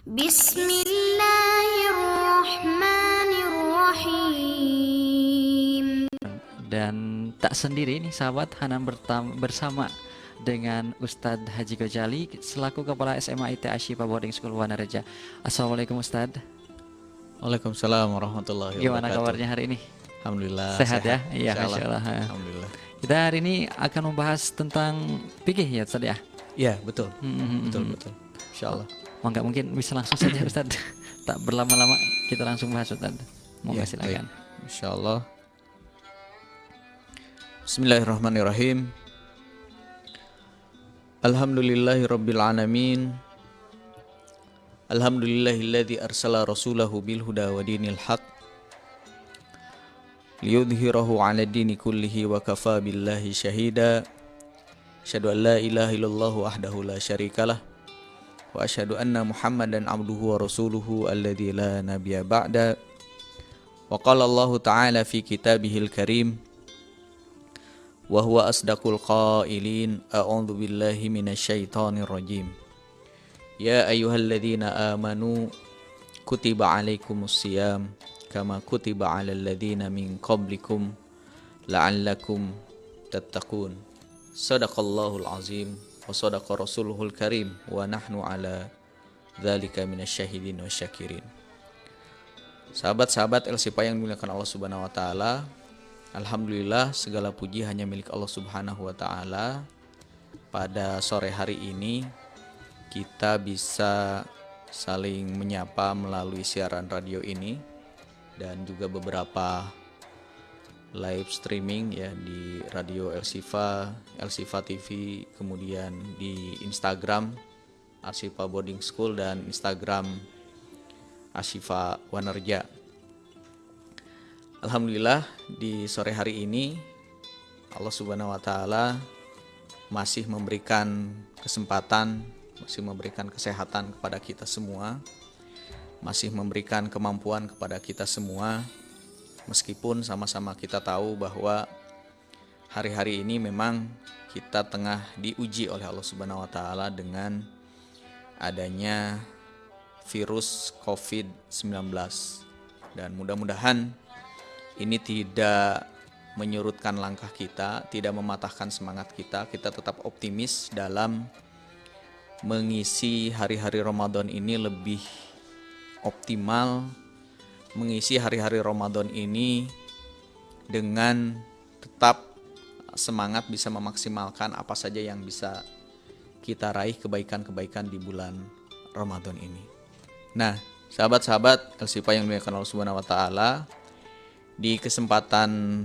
Bismillahirrahmanirrahim. Dan tak sendiri nih sahabat, Hanan bersama dengan Ustadz Haji Gojali selaku Kepala SMA IT Ashifa Boarding School Wanareja. Assalamualaikum Ustadz. Waalaikumsalam warahmatullahi wabarakatuh. Gimana kabarnya hari ini? Alhamdulillah Sehat ya? Iya, Masya Allah. Alhamdulillah. Kita hari ini akan membahas tentang fikih ya Ustadz ya? Iya betul. Betul. Insya Allah. Maka mungkin bisa langsung saja Ustadz. Tak berlama-lama kita langsung bahas Ustadz. Monggo silakan. Insya Allah. Bismillahirrahmanirrahim. Alhamdulillahirabbil alamin. Alhamdulillahilladzi arsala rasulahu bil huda wa dinil haq liyudhhirahu 'ala dini kullihi wa kafa billahi syahida. Asyhadu an la ilaha illallah wahdahu la syarikalah wa asyhadu anna Muhammadan 'abduhu wa rasuluhu alladzi la nabiyya ba'da. Wa qala Allah ta'ala fi kitabihil karim wa huwa asdaqul qailin a'udzu billahi minasyaitonir rajim. Ya ayyuhalladzina amanu kutiba alaikumus siyam kama kutiba alal ladzina min qablikum la'allakum tattaqun. Shadaqallahul azim wa shadaqa rasuluhul karim wa nahnu ala dzalika minasyahidin wasyakirin. Sahabat-sahabat El-Sifa yang dimuliakan Allah Subhanahu wa taala, alhamdulillah segala puji hanya milik Allah Subhanahu wa taala. Pada sore hari ini kita bisa saling menyapa melalui siaran radio ini dan juga beberapa live streaming ya di radio El-Sifa TV, kemudian di Instagram Ashifa Boarding School dan Instagram Ashifa Wanareja. Alhamdulillah di sore hari ini Allah Subhanahu wa taala masih memberikan kesempatan, masih memberikan kesehatan kepada kita semua, masih memberikan kemampuan kepada kita semua, meskipun sama-sama kita tahu bahwa hari-hari ini memang kita tengah diuji oleh Allah Subhanahu wa taala dengan adanya virus COVID-19, dan mudah-mudahan ini tidak menyurutkan langkah kita, tidak mematahkan semangat kita tetap optimis dalam mengisi hari-hari Ramadan ini lebih optimal, mengisi hari-hari Ramadan ini dengan tetap semangat bisa memaksimalkan apa saja yang bisa kita raih kebaikan-kebaikan di bulan Ramadan ini. Nah, sahabat-sahabat El-Sifa yang dimuliakan Allah Subhanahu wa taala, di kesempatan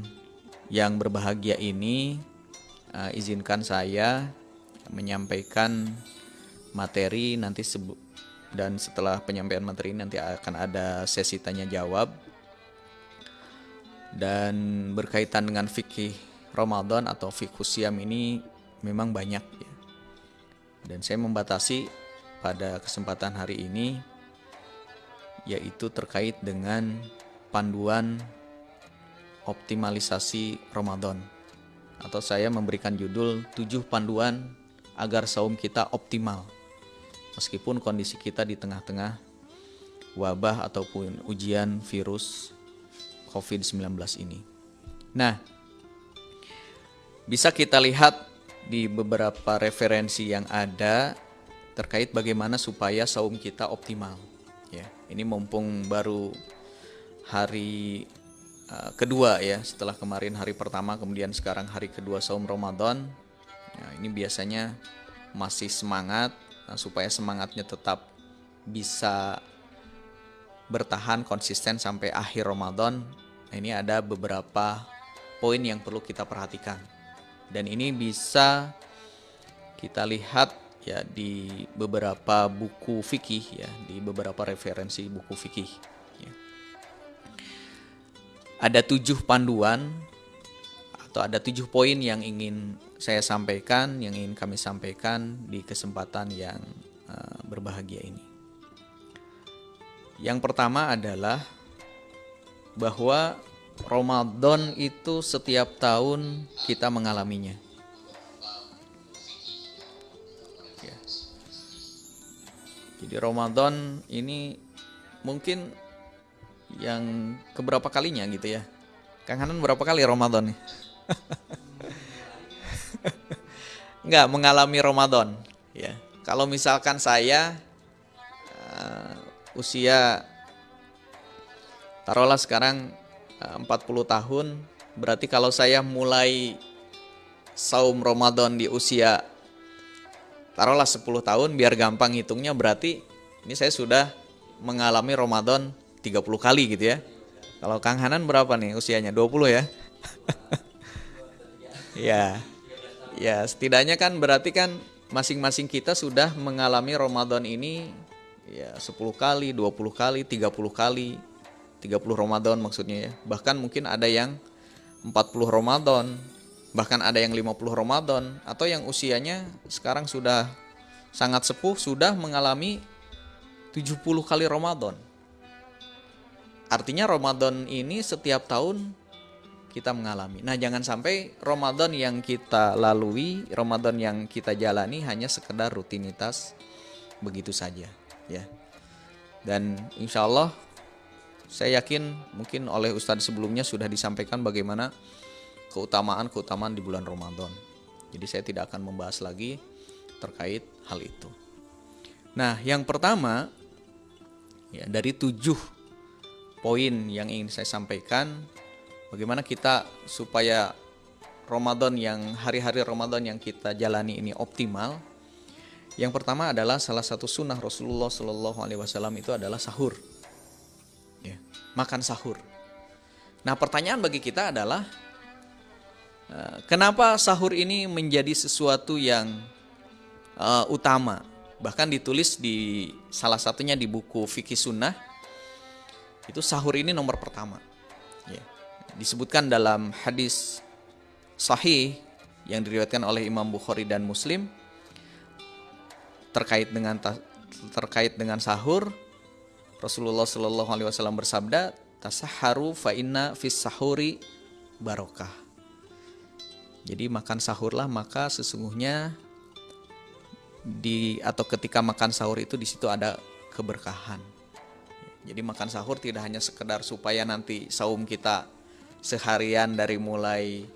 yang berbahagia ini izinkan saya menyampaikan materi nanti dan setelah penyampaian materi nanti akan ada sesi tanya jawab, dan berkaitan dengan fikih Ramadan atau fikih siam ini memang banyak ya, dan saya membatasi pada kesempatan hari ini yaitu terkait dengan panduan optimalisasi Ramadan, atau saya memberikan judul 7 panduan agar saum kita optimal meskipun kondisi kita di tengah-tengah wabah ataupun ujian virus COVID-19 ini. Nah, bisa kita lihat di beberapa referensi yang ada terkait bagaimana supaya saum kita optimal. Ya, ini mumpung baru hari kedua ya, setelah kemarin hari pertama, kemudian sekarang hari kedua saum Ramadan. Nah, ini biasanya masih semangat. Nah, supaya semangatnya tetap bisa bertahan konsisten sampai akhir Ramadan, nah ini ada beberapa poin yang perlu kita perhatikan, dan ini bisa kita lihat ya di beberapa buku fikih ya, di beberapa referensi buku fikih ya. Ada 7 panduan atau ada 7 poin yang ingin saya sampaikan, yang ingin kami sampaikan di kesempatan yang berbahagia ini. Yang pertama adalah bahwa Ramadan itu setiap tahun kita mengalaminya. Jadi Ramadan ini mungkin yang keberapa kalinya gitu ya. Kang Hanan berapa kali Ramadan nih? Enggak mengalami Ramadan ya. Kalau misalkan saya usia taruhlah sekarang 40 tahun, berarti kalau saya mulai saum Ramadan di usia taruhlah 10 tahun, biar gampang hitungnya, berarti ini saya sudah mengalami Ramadan 30 kali gitu ya. Kalau Kang Hanan berapa nih usianya? 20 ya? Ya. Ya, setidaknya kan berarti kan masing-masing kita sudah mengalami Ramadan ini ya 10 kali, 20 kali, 30 kali. 30 Ramadan maksudnya ya. Bahkan mungkin ada yang 40 Ramadan, bahkan ada yang 50 Ramadan, atau yang usianya sekarang sudah sangat sepuh, sudah mengalami 70 kali Ramadan. Artinya Ramadan ini setiap tahun kita mengalami. Nah, jangan sampai Ramadan yang kita lalui, Ramadan yang kita jalani hanya sekedar rutinitas begitu saja, ya. Dan insya Allah saya yakin mungkin oleh Ustadz sebelumnya sudah disampaikan bagaimana keutamaan-keutamaan di bulan Ramadan. Jadi saya tidak akan membahas lagi terkait hal itu. Nah, yang pertama ya, dari 7 poin yang ingin saya sampaikan, bagaimana kita supaya Ramadan yang hari-hari Ramadan yang kita jalani ini optimal. Yang pertama adalah salah satu sunnah Rasulullah SAW itu adalah sahur. Ya, makan sahur. Nah, pertanyaan bagi kita adalah kenapa sahur ini menjadi sesuatu yang utama? Bahkan ditulis di salah satunya di buku Fikih Sunnah, itu sahur ini nomor pertama. Ya. Disebutkan dalam hadis sahih yang diriwayatkan oleh Imam Bukhari dan Muslim terkait dengan sahur, Rasulullah Shallallahu Alaihi Wasallam bersabda, "Tasahharu fa inna fis sahuri barokah." Jadi makan sahurlah, maka sesungguhnya atau ketika makan sahur itu di situ ada keberkahan. Jadi makan sahur tidak hanya sekedar supaya nanti saum kita seharian dari mulai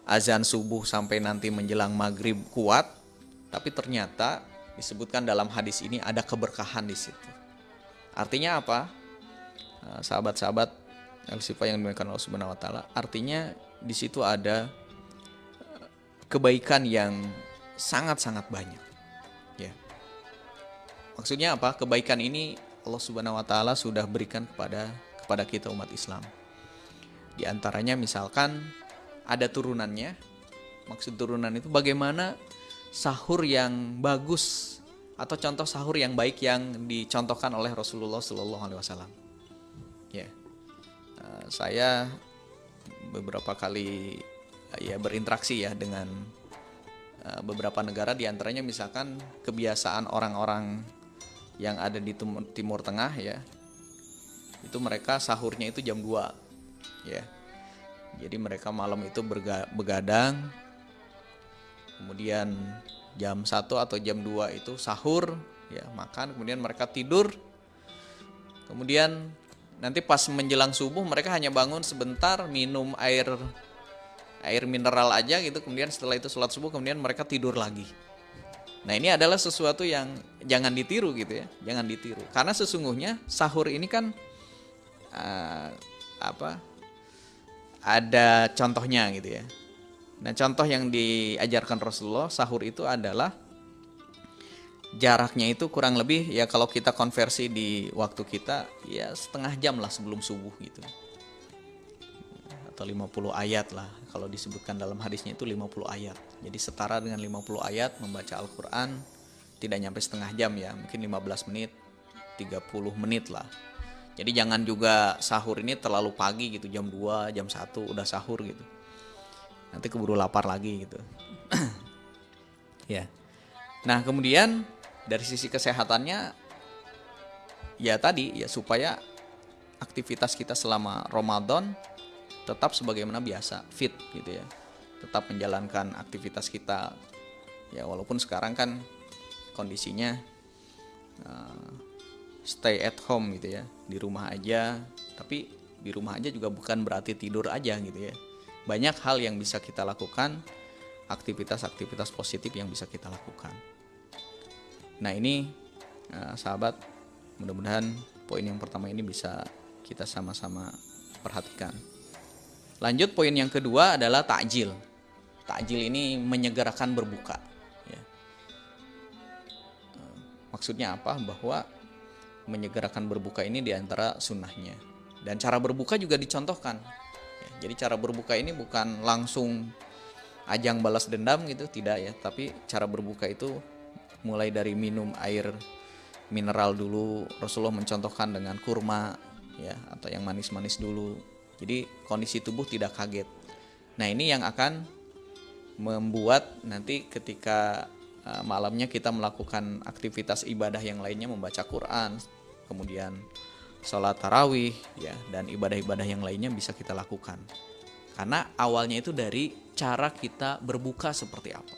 azan subuh sampai nanti menjelang maghrib kuat, tapi ternyata disebutkan dalam hadis ini ada keberkahan di situ. Artinya apa? Sahabat-sahabat El-Sifa yang dimuliakan Allah Subhanahu wa taala, artinya di situ ada kebaikan yang sangat-sangat banyak. Ya. Maksudnya apa? Kebaikan ini Allah Subhanahu wa taala sudah berikan kepada kita umat Islam. Di antaranya misalkan ada turunannya. Maksud turunan itu bagaimana sahur yang bagus atau contoh sahur yang baik yang dicontohkan oleh Rasulullah Shallallahu Alaihi Wasallam. Ya, saya beberapa kali ya berinteraksi ya dengan beberapa negara, di antaranya misalkan kebiasaan orang-orang yang ada di Timur Tengah ya, itu mereka sahurnya itu jam 2 ya. Jadi mereka malam itu begadang, kemudian jam 1 atau jam 2 itu sahur ya, makan, kemudian mereka tidur, kemudian nanti pas menjelang subuh mereka hanya bangun sebentar, minum air mineral aja gitu, kemudian setelah itu sholat subuh, kemudian mereka tidur lagi. Nah, ini adalah sesuatu yang jangan ditiru gitu ya, jangan ditiru. Karena sesungguhnya sahur ini kan ada contohnya gitu ya. Nah, contoh yang diajarkan Rasulullah sahur itu adalah jaraknya itu kurang lebih ya, kalau kita konversi di waktu kita ya setengah jam lah sebelum subuh gitu. Atau 50 ayat lah, kalau disebutkan dalam hadisnya itu 50 ayat. Jadi setara dengan 50 ayat membaca Al-Quran, tidak nyampe setengah jam ya, mungkin 15 menit, 30 menit lah. Jadi jangan juga sahur ini terlalu pagi gitu, jam 2, jam 1 udah sahur gitu. Nanti keburu lapar lagi gitu. Ya. Nah, kemudian dari sisi kesehatannya ya tadi ya, supaya aktivitas kita selama Ramadan tetap sebagaimana biasa, fit gitu ya, tetap menjalankan aktivitas kita ya, walaupun sekarang kan kondisinya stay at home gitu ya, di rumah aja. Tapi di rumah aja juga bukan berarti tidur aja gitu ya. Banyak hal yang bisa kita lakukan, aktivitas-aktivitas positif yang bisa kita lakukan. Nah ini sahabat, mudah-mudahan poin yang pertama ini bisa kita sama-sama perhatikan. Lanjut, poin yang kedua adalah takjil. Takjil ini menyegerakan berbuka ya. Maksudnya apa? Bahwa menyegerakan berbuka ini diantara sunnahnya. Dan cara berbuka juga dicontohkan ya. Jadi cara berbuka ini bukan langsung ajang balas dendam gitu, tidak ya. Tapi cara berbuka itu mulai dari minum air mineral dulu. Rasulullah mencontohkan dengan kurma ya, atau yang manis-manis dulu. Jadi kondisi tubuh tidak kaget. Nah ini yang akan membuat nanti ketika malamnya kita melakukan aktivitas ibadah yang lainnya, membaca Quran, kemudian sholat tarawih ya, dan ibadah-ibadah yang lainnya bisa kita lakukan. Karena awalnya itu dari cara kita berbuka seperti apa.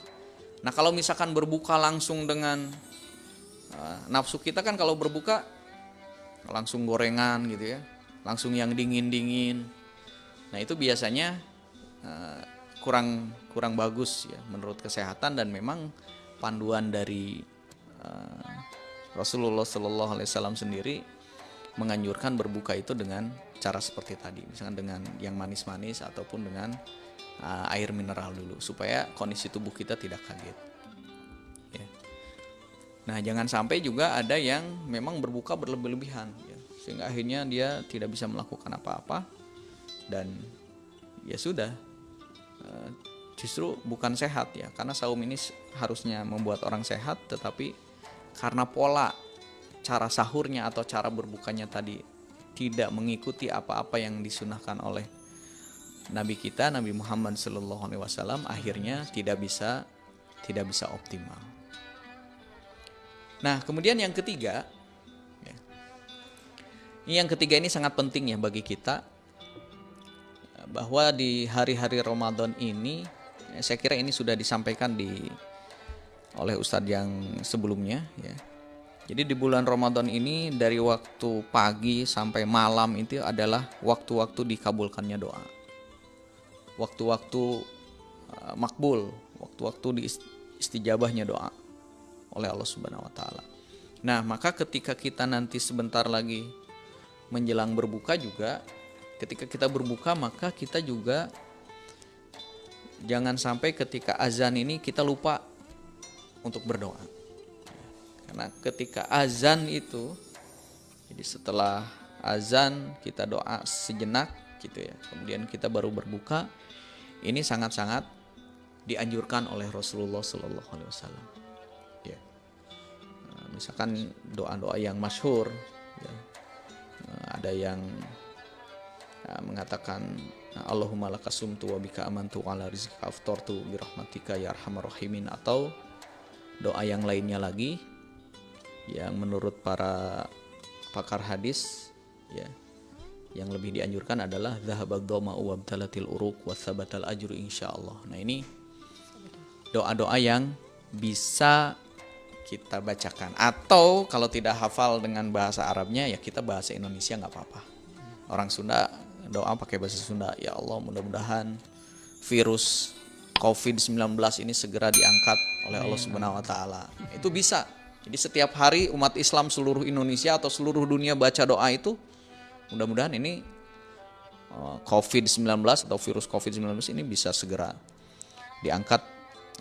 Nah kalau misalkan berbuka langsung dengan nafsu kita kan, kalau berbuka langsung gorengan gitu ya, langsung yang dingin-dingin. Nah itu biasanya kurang bagus ya menurut kesehatan, dan memang panduan dari Rasulullah Shallallahu Alaihi Wasallam sendiri menganjurkan berbuka itu dengan cara seperti tadi, misalkan dengan yang manis-manis ataupun dengan air mineral dulu, supaya kondisi tubuh kita tidak kaget ya. Nah jangan sampai juga ada yang memang berbuka berlebih-lebihan ya, sehingga akhirnya dia tidak bisa melakukan apa-apa, dan ya sudah, justru bukan sehat ya. Karena saum ini harusnya membuat orang sehat, tetapi karena pola cara sahurnya atau cara berbukanya tadi tidak mengikuti apa-apa yang disunahkan oleh Nabi kita, Nabi Muhammad SAW, akhirnya tidak bisa optimal. Nah kemudian yang ketiga ya, yang ketiga ini sangat penting ya bagi kita, bahwa di hari-hari Ramadan ini, saya kira ini sudah disampaikan oleh Ustadz yang sebelumnya ya. Jadi di bulan Ramadan ini dari waktu pagi sampai malam itu adalah waktu-waktu dikabulkannya doa, waktu-waktu makbul, waktu-waktu istijabahnya doa oleh Allah Subhanahu wa taala. Nah, maka ketika kita nanti sebentar lagi menjelang berbuka juga, ketika kita berbuka maka kita juga jangan sampai ketika azan ini kita lupa untuk berdoa. Karena ketika azan itu, jadi setelah azan kita doa sejenak gitu ya, kemudian kita baru berbuka, ini sangat-sangat dianjurkan oleh Rasulullah Sallallahu Alaihi Wasallam. Ya. Misalkan doa-doa yang masyhur, ya. Ada yang mengatakan Allahumma lakasumtu wa bika amantu ala rizqika aftartu birahmatika ya arhamar rahimin, atau doa yang lainnya lagi yang menurut para pakar hadis ya, yang lebih dianjurkan adalah zahabad dhama'u wabtalatil uruq wasabatal ajru insyaallah. Nah ini doa-doa yang bisa kita bacakan, atau kalau tidak hafal dengan bahasa Arabnya ya kita bahasa Indonesia nggak apa-apa. Orang Sunda doa pakai bahasa Sunda, ya Allah mudah-mudahan virus COVID-19 ini segera diangkat oleh Allah Subhanahu wa taala. Itu bisa. Jadi setiap hari umat Islam seluruh Indonesia atau seluruh dunia baca doa itu, mudah-mudahan ini COVID-19 atau virus COVID-19 ini bisa segera diangkat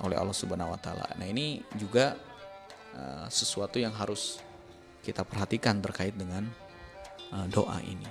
oleh Allah Subhanahu wa taala. Nah, ini juga sesuatu yang harus kita perhatikan terkait dengan doa ini.